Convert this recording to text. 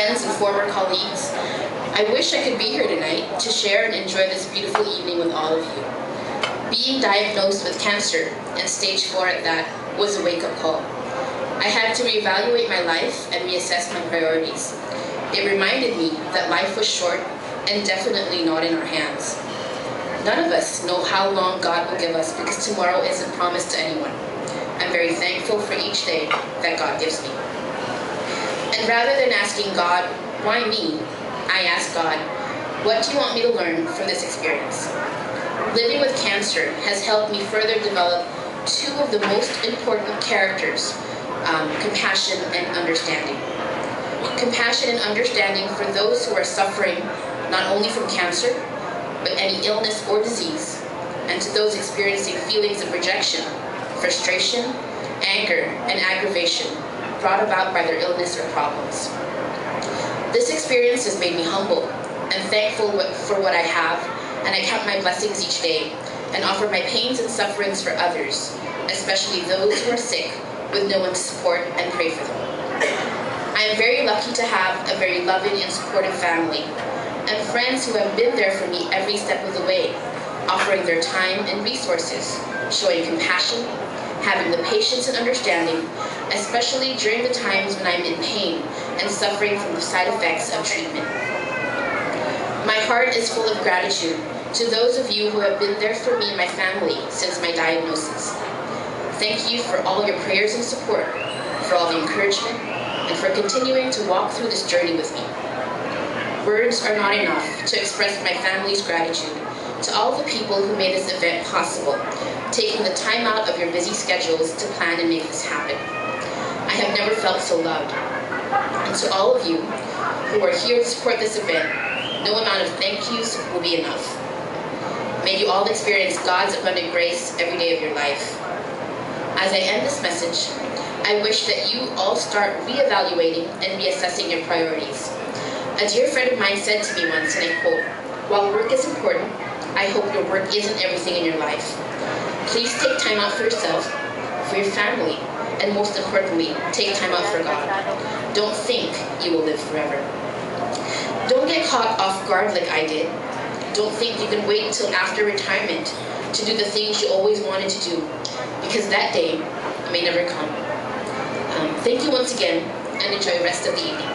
friends and former colleagues. I wish I could be here tonight to share and enjoy this beautiful evening with all of you. Being diagnosed with cancer, and stage 4 at that, was a wake-up call. I had to reevaluate my life and reassess my priorities. It reminded me that life was short and definitely not in our hands. None of us know how long God will give us because tomorrow isn't promised to anyone. I'm very thankful for each day that God gives me. And rather than asking God, why me? I ask God, what do you want me to learn from this experience? Living with cancer has helped me further develop two of the most important characters, compassion and understanding. Compassion and understanding for those who are suffering not only from cancer, but any illness or disease, and to those experiencing feelings of rejection, frustration, anger, and aggravation brought about by their illness or problems. This experience has made me humble and thankful for what I have, and I count my blessings each day and offer my pains and sufferings for others, especially those who are sick with no one to support and pray for them. I am very lucky to have a very loving and supportive family and friends who have been there for me every step of the way, offering their time and resources, showing compassion, having the patience and understanding, especially during the times when I'm in pain and suffering from the side effects of treatment. My heart is full of gratitude to those of you who have been there for me and my family since my diagnosis. Thank you for all your prayers and support, for all the encouragement, and for continuing to walk through this journey with me. Words are not enough to express my family's gratitude to all the people who made this event possible, taking the time out of your busy schedules to plan and make this happen. I have never felt so loved. And to all of you who are here to support this event, no amount of thank yous will be enough. May you all experience God's abundant grace every day of your life. As I end this message, I wish that you all start reevaluating and reassessing your priorities. A dear friend of mine said to me once, and I quote, "While work is important, I hope your work isn't everything in your life. Please take time out for yourself, for your family, and most importantly, take time out for God. Don't think you will live forever." Don't get caught off guard like I did. Don't think you can wait until after retirement to do the things you always wanted to do, because that day may never come. Thank you once again, and enjoy the rest of the evening.